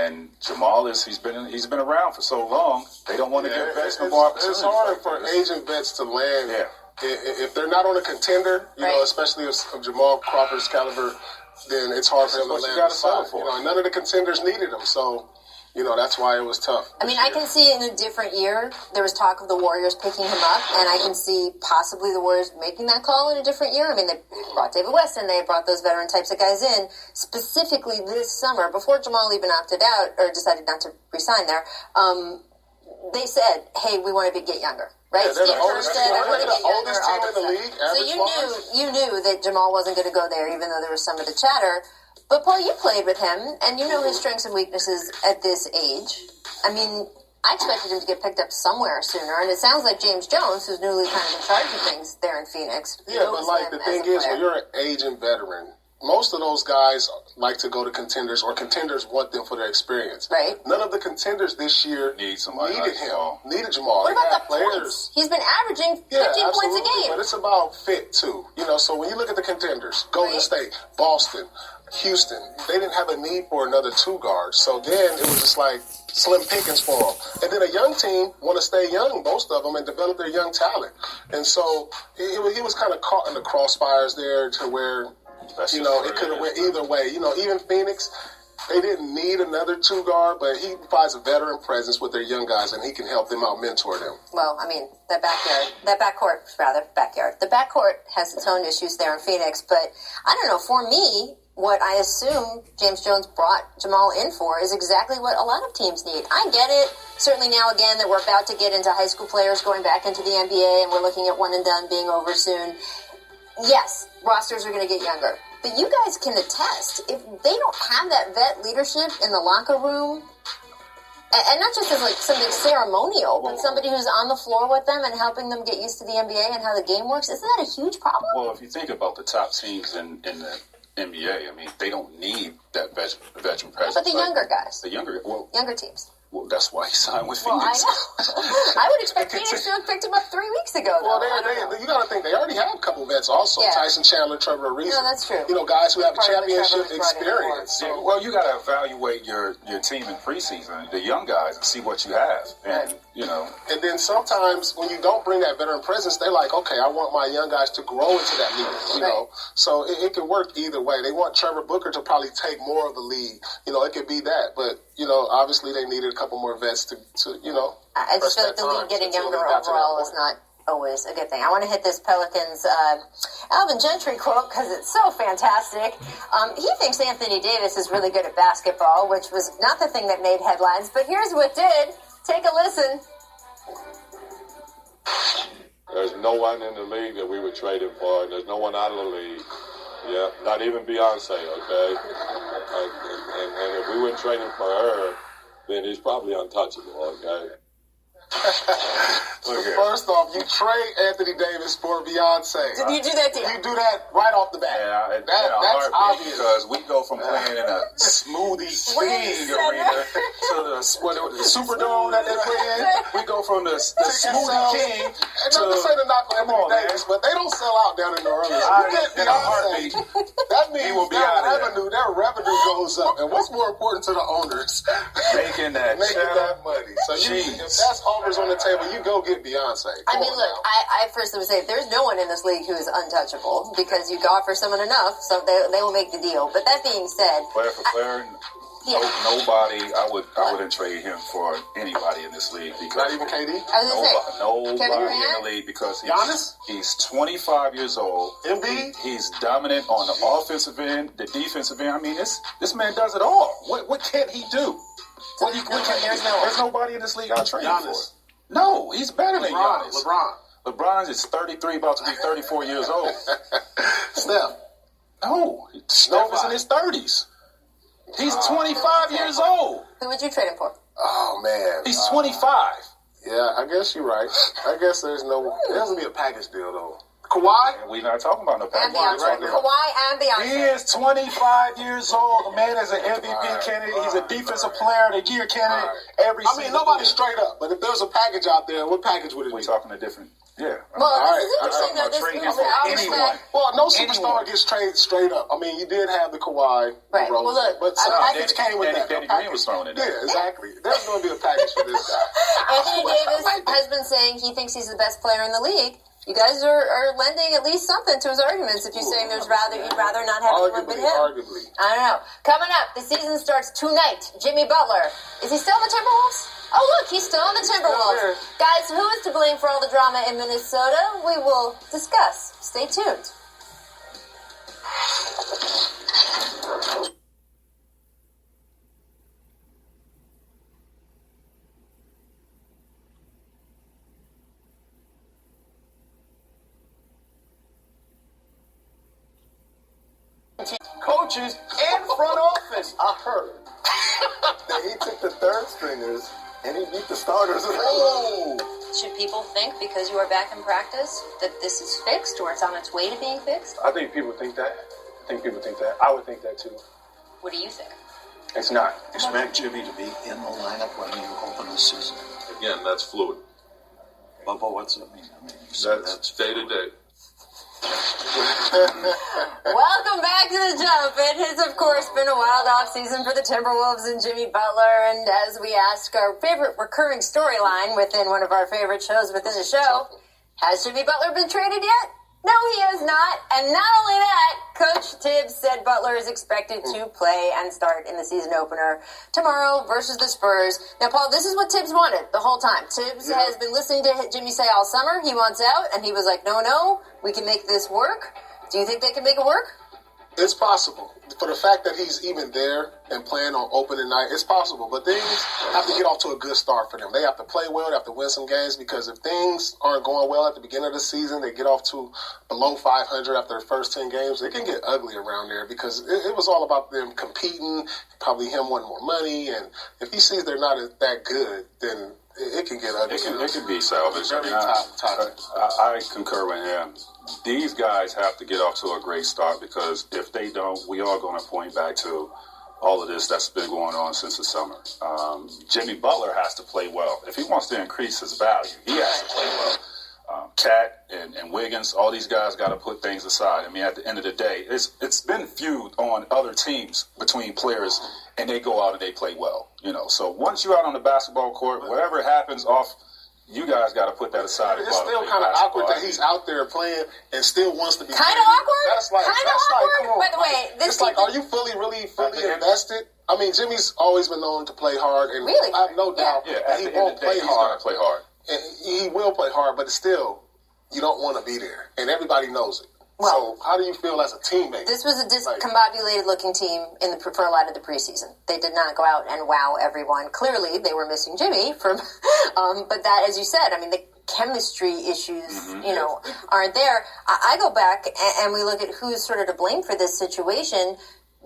And Jamal he's been around for so long. They don't want to give vets no more opportunities. It's hard for aging vets to land. Yeah. If they're not on a contender, you know, especially of Jamal Crawford's caliber, then it's hard for them to land. None of the contenders needed him, so. You know, that's why it was tough. I mean, I can see in a different year, there was talk of the Warriors picking him up, and I can see possibly the Warriors making that call in a different year. I mean, they brought David Weston, they brought those veteran types of guys in, specifically this summer, before Jamal even opted out, or decided not to resign there, they said, hey, we want to get younger. Right? Yeah, Steve Kerr said, I want to get younger. Team in the league, so you knew that Jamal wasn't going to go there, even though there was some of the chatter. But, Paul, you played with him, and you know his strengths and weaknesses at this age. I mean, I expected him to get picked up somewhere sooner, and it sounds like James Jones, who's newly kind of in charge of things there in Phoenix. Yeah, but, like, the thing is, when you're an aging veteran, most of those guys like to go to contenders, or contenders want them for their experience. Right. None of the contenders this year needed Jamal. What about the points? He's been averaging 15 points a game. But it's about fit, too. You know, so when you look at the contenders, Golden State, Boston, Houston, they didn't have a need for another two guards. So then it was just like slim pickings for them. And then a young team want to stay young, most of them, and develop their young talent. And so he was kind of caught in the crossfires there to where, you know, it could have went either way. You know, even Phoenix, they didn't need another two guard, but he provides a veteran presence with their young guys, and he can help them out, mentor them. Well, I mean, the backcourt has its own issues there in Phoenix, but I don't know, for me, what I assume James Jones brought Jamal in for is exactly what a lot of teams need. I get it. Certainly now, again, that we're about to get into high school players going back into the NBA, and we're looking at one and done being over soon. Yes, rosters are going to get younger. But you guys can attest, if they don't have that vet leadership in the locker room, and not just as like something ceremonial, but somebody who's on the floor with them and helping them get used to the NBA and how the game works, isn't that a huge problem? Well, if you think about the top teams in the NBA, I mean, they don't need that veteran presence. But the younger guys. Younger teams. Well, that's why he signed with Well, Phoenix. I know. I would expect Phoenix to have picked him up 3 weeks ago, though. Well, you got to think, they already have a couple vets also. Yeah. Tyson Chandler, Trevor Ariza. No, that's true. You know, guys who have a championship experience. So. Well, you got to evaluate your team in preseason, the young guys, and see what you have. And, you know. And then sometimes when you don't bring that veteran presence, they're like, okay, I want my young guys to grow into that league, you know. So it could work either way. They want Trevor Booker to probably take more of the lead. You know, it could be that. But, you know, obviously they needed a couple more vets to you know. I just feel like the league getting younger overall is not always a good thing. I want to hit this Pelicans Alvin Gentry quote because it's so fantastic. He thinks Anthony Davis is really good at basketball, which was not the thing that made headlines, but here's what did. Take a listen. There's no one in the league that we would trade him for, and there's no one out of the league. Yeah, not even Beyonce, okay? And if we wouldn't trade him for her, then he's probably untouchable, okay? First off, you trade Anthony Davis for Beyonce. Did you do that deal? You do that right off the bat. Yeah, that's obvious. Because we go from playing in a smoothie king arena to the Superdome that they play in. We go from the smoothie king and not to say to knock on Anthony Davis, but they don't sell out down in New Orleans. That means their revenue goes up. And what's more important to the owners? Making that money. So if that's offers on the table, you go get Beyonce. I mean, look, I first would say there's no one in this league who is untouchable because you offer someone enough, so they will make the deal. But that being said, player for player, nobody. I wouldn't trade him for anybody in this league because not even KD. Nobody in the league because he's 25 years old. Embiid. He's dominant on the offensive end, the defensive end. I mean, this man does it all. What can't he do? There's nobody in this league I'll trade him for. No, he's better than Giannis. LeBron is 33, about to be 34 years old. Steph. No, Steph is in his 30s. He's 25 years old. Who would you trade him for? Oh, man. He's 25. Yeah, I guess you're right. I guess there doesn't be a package deal, though. Kawhi? We're not talking about no package. Kawhi and Beyonce. He is 25 years old. The man is an MVP candidate. He's a defensive player of the year candidate every season. I mean, nobody's straight up. But if there's a package out there, what package would it be? We're talking a different Yeah. Well, All this is interesting, though. This trade move for that Albert anyone. said. Well, no superstar Anyone. gets traded straight up. I mean, you did have the Kawhi, Right. Rose, Well, look, but I some think package came with that. Danny a Green was thrown in package. there. Yeah, exactly. There's going to be a package for this guy. Anthony Davis has been saying he thinks he's the best player in the league. You guys are lending at least something to his arguments if you're saying you'd rather not have anyone but him. Arguably. I don't know. Coming up, the season starts tonight. Jimmy Butler. Is he still on the Timberwolves? Oh, look, he's still on the Timberwolves. Guys, who is to blame for all the drama in Minnesota? We will discuss. Stay tuned. Coaches and front office, I heard that he took the third stringers and he beat the starters. Oh, Should people think because you are back in practice that this is fixed or it's on its way to being fixed? I think people think that. I would think that too. What do you think? It's not. Expect Jimmy to be in the lineup when you open the season. Again, that's fluid. Bubba, what's that mean? I mean, you said That's day to day. Welcome back to the Jump. It has, of course, been a wild offseason for the Timberwolves and Jimmy Butler. And as we ask our favorite recurring storyline within one of our favorite shows within the show, has Jimmy Butler been traded yet? No, he has not. And not only that, Coach Tibbs said Butler is expected to play and start in the season opener tomorrow versus the Spurs. Now, Paul, this is what Tibbs wanted the whole time. Tibbs has been listening to Jimmy say all summer he wants out, and he was like, no, we can make this work. Do you think they can make it work? It's possible. For the fact that he's even there and playing on opening night, it's possible. But things have to get off to a good start for them. They have to play well. They have to win some games because if things aren't going well at the beginning of the season, they get off to below 500 after the first 10 games, it can get ugly around there because it was all about them competing, probably him wanting more money. And if he sees they're not that good, then it can get ugly. It can be salvaged. Very toxic. I concur with him. These guys have to get off to a great start because if they don't, we are going to point back to all of this that's been going on since the summer. Jimmy Butler has to play well. If he wants to increase his value, he has to play well. Cat and Wiggins, all these guys got to put things aside. I mean, at the end of the day, it's been feud on other teams between players, and they go out and they play well. So once you're out on the basketball court, whatever happens off, you guys got to put that aside. It's still kind of awkward that he's out there playing and still wants to be. Kind of awkward? That's like, Come on. By the way, it's like, are you fully invested? I mean, Jimmy's always been known to play hard, and Really? I have no doubt that he won't play hard. Play hard. And he will play hard, but it's still, you don't want to be there, and everybody knows it. Well, so, how do you feel as a teammate? This was a discombobulated-looking team for a lot of the preseason. They did not go out and wow everyone. Clearly, they were missing Jimmy from, but that, as you said, I mean, the chemistry issues, aren't there. I go back and we look at who's sort of to blame for this situation.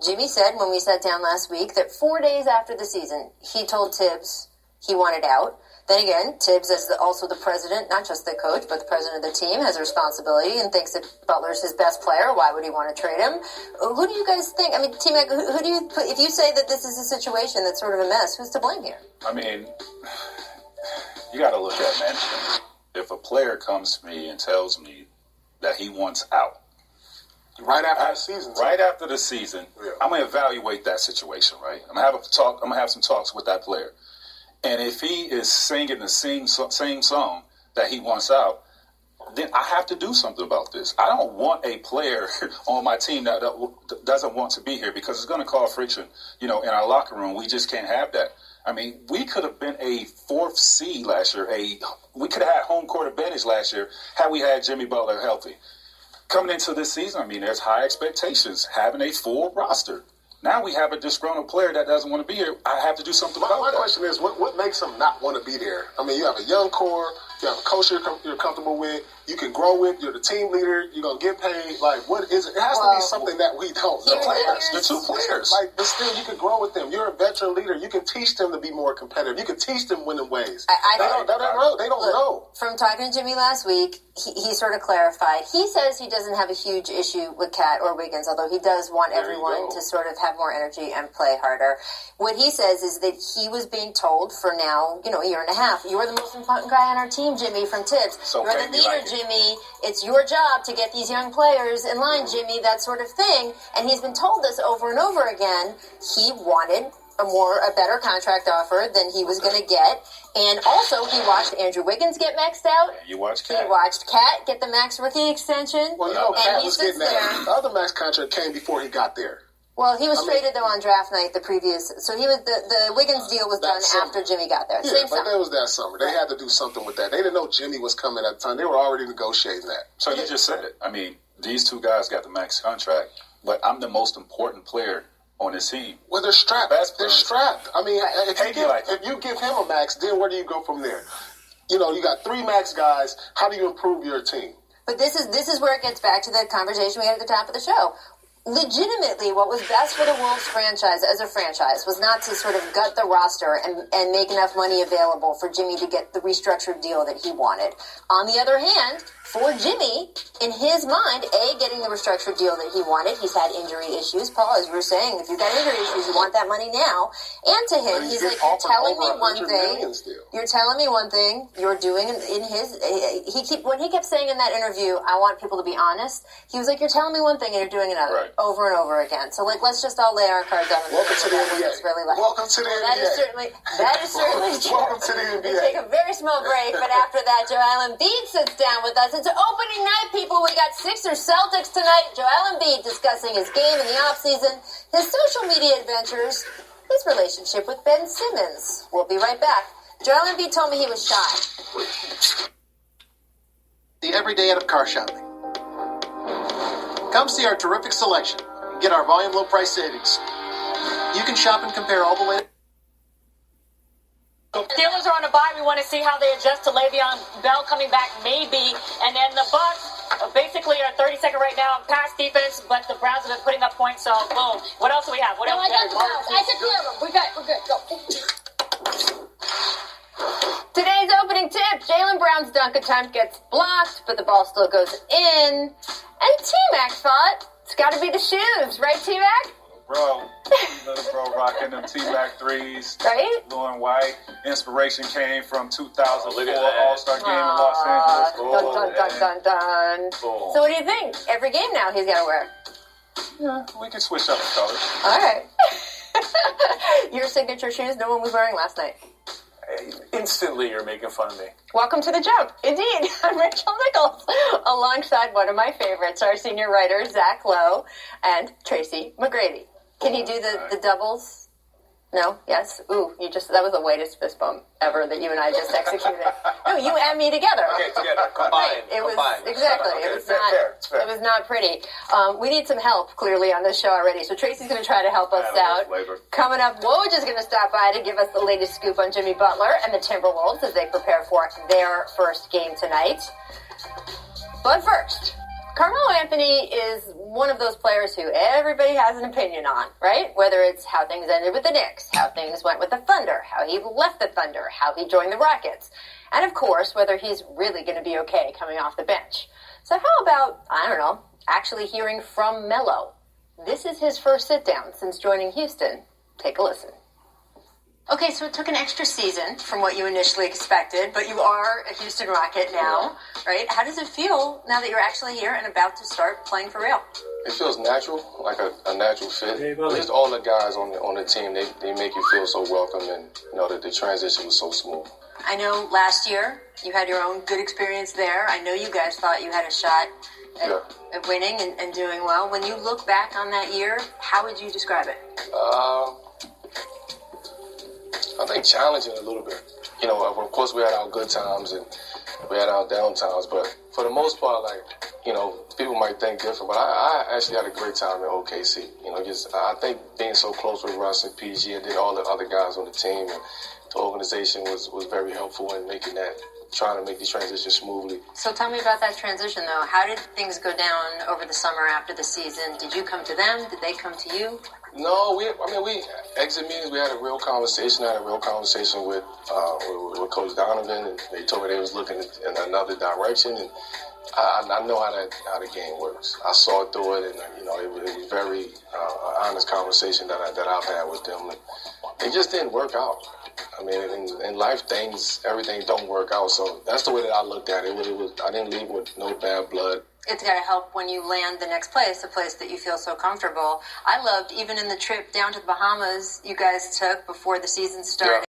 Jimmy said when we sat down last week that 4 days after the season, he told Tibbs he wanted out. Then again, Tibbs, as also the president, not just the coach, but the president of the team, has a responsibility and thinks that Butler's his best player. Why would he want to trade him? Who do you guys think? I mean, T-Mac, who do you put, if you say that this is a situation that's sort of a mess, who's to blame here? I mean, you got to look at management. If a player comes to me and tells me that he wants out, right after the season, I'm going to evaluate that situation. Right, I'm going to have some talks with that player. And if he is singing the same song that he wants out, then I have to do something about this. I don't want a player on my team that doesn't want to be here because it's going to cause friction, in our locker room. We just can't have that. I mean, we could have been a 4th seed last year. We could have had home court advantage last year had we had Jimmy Butler healthy. Coming into this season, I mean, there's high expectations, having a full roster. Now we have a disgruntled player that doesn't want to be here. I have to do something about that. My question is, what makes him not want to be there? I mean, you have a young core, you have a coach you're comfortable with, you can grow with, you're the team leader, you're going to get paid. Like, what is it? It has to be something that we don't know. The two players. Like, but still, you can grow with them. You're a veteran leader. You can teach them to be more competitive. You can teach them winning ways. They don't know. From talking to Jimmy last week, he sort of clarified. He says he doesn't have a huge issue with Cat or Wiggins, although he does want everyone to sort of have more energy and play harder. What he says is that he was being told for now, a year and a half, you're the most important guy on our team team, Jimmy, from Tibbs. So You're the maybe leader, like it. Jimmy. It's your job to get these young players in line, Jimmy, that sort of thing. And he's been told this over and over again. He wanted a better contract offer than he was going to get. And also, he watched Andrew Wiggins get maxed out. You watch He Cat. watched Cat get the max rookie extension. Well, you know, and Cat he was sits getting that. there. The other max contract came before he got there. Well, he was traded though on draft night the previous. So he was the Wiggins deal was done summer. after Jimmy got there. Yeah, Same but summer. that was that summer. They had to do something with that. They didn't know Jimmy was coming at the time. They were already negotiating that. So you just said it. I mean, these two guys got the max contract, but I'm the most important player on this team. Well, they're strapped. Best They're players. strapped. I mean, Right. if you give him a max, then where do you go from there? You know, you got 3 max guys. How do you improve your team? But this is where it gets back to the conversation we had at the top of the show. Legitimately, what was best for the Wolves franchise as a franchise was not to sort of gut the roster and make enough money available for Jimmy to get the restructured deal that he wanted. On the other hand, for Jimmy, in his mind, getting the restructured deal that he wanted. He's had injury issues. Paul, as you were saying, if you've got injury issues, you want that money now. And to him, he's like, you're telling me one thing. You're telling me one thing. You're doing in his. When he kept saying in that interview, I want people to be honest. He was like, you're telling me one thing and you're doing another over and over again. So like, let's just all lay our cards on the table. Welcome to the NBA. Really like. Welcome to the NBA. That is certainly true. Welcome to the NBA. We take a very small break, but after that, Joel Embiid sits down with us. It's opening night, people. We got Sixers Celtics tonight. Joel Embiid discussing his game in the offseason, his social media adventures, his relationship with Ben Simmons. We'll be right back. Joel Embiid told me he was shy. The every day out of car shopping. Come see our terrific selection and get our volume low price savings. You can shop and compare all the way. Steelers are on a bye. We want to see how they adjust to Le'Veon Bell coming back, maybe. And then the Bucs basically are 32nd right now in pass defense, but the Browns have been putting up points. So boom. What else do we have? What else? I got the Browns. I took care of them. We're good. Go. Today's opening tip: Jaylen Brown's dunk attempt gets blocked, but the ball still goes in. And T-Mac thought it's got to be the shoes, right, T-Mac? Bro, little bro rocking them T-Mac threes. Right? Blue and white. Inspiration came from 2004 All-Star game in Los Angeles. Dun, dun, dun, dun. So what do you think? Every game now he's got to wear. Yeah, we can switch up the colors. All right. Your signature shoes no one was wearing last night. Instantly, you're making fun of me. Welcome to the Jump. Indeed, I'm Rachel Nichols, alongside one of my favorites, our senior writer, Zach Lowe, and Tracy McGrady. Can you do the doubles? No? Yes? Ooh, that was the whitest fist bump ever that you and I just executed. No, you and me together. Okay, together, combined. Right. It was, combined. exactly. Okay, it was fair. it was not pretty. We need some help, clearly, on this show already. So Tracy's going to try to help us out. Coming up, Woj is going to stop by to give us the latest scoop on Jimmy Butler and the Timberwolves as they prepare for their first game tonight. But first, Carmelo Anthony is one of those players who everybody has an opinion on, right? Whether it's how things ended with the Knicks, how things went with the Thunder, how he left the Thunder, how he joined the Rockets, and of course, whether he's really going to be okay coming off the bench. So how about, I don't know, actually hearing from Melo? This is his first sit-down since joining Houston. Take a listen. Okay, so it took an extra season from what you initially expected, but you are a Houston Rocket now, right? How does it feel now that you're actually here and about to start playing for real? It feels natural, like a natural fit. Just all the guys on the team, they make you feel so welcome, and the transition was so smooth. I know last year you had your own good experience there. I know you guys thought you had a shot at winning and doing well. When you look back on that year, how would you describe it? I think challenging a little bit. Of course we had our good times and we had our down times, but for the most part, people might think different, but I actually had a great time in OKC. I think being so close with Russ and PG and then all the other guys on the team and the organization was very helpful in trying to make the transition smoothly. So tell me about that transition, though. How did things go down over the summer after the season? Did you come to them? Did they come to you? No, we exit meetings. We had a real conversation. I had a real conversation with Coach Donovan, and they told me they was looking in another direction. And I know how the game works. I saw through it, and it was very honest conversation that I've had with them. And it just didn't work out. I mean, in life, everything don't work out. So that's the way that I looked at it. I didn't leave with no bad blood. It's got to help when you land the next place, a place that you feel so comfortable. I loved, even in the trip down to the Bahamas you guys took before the season started.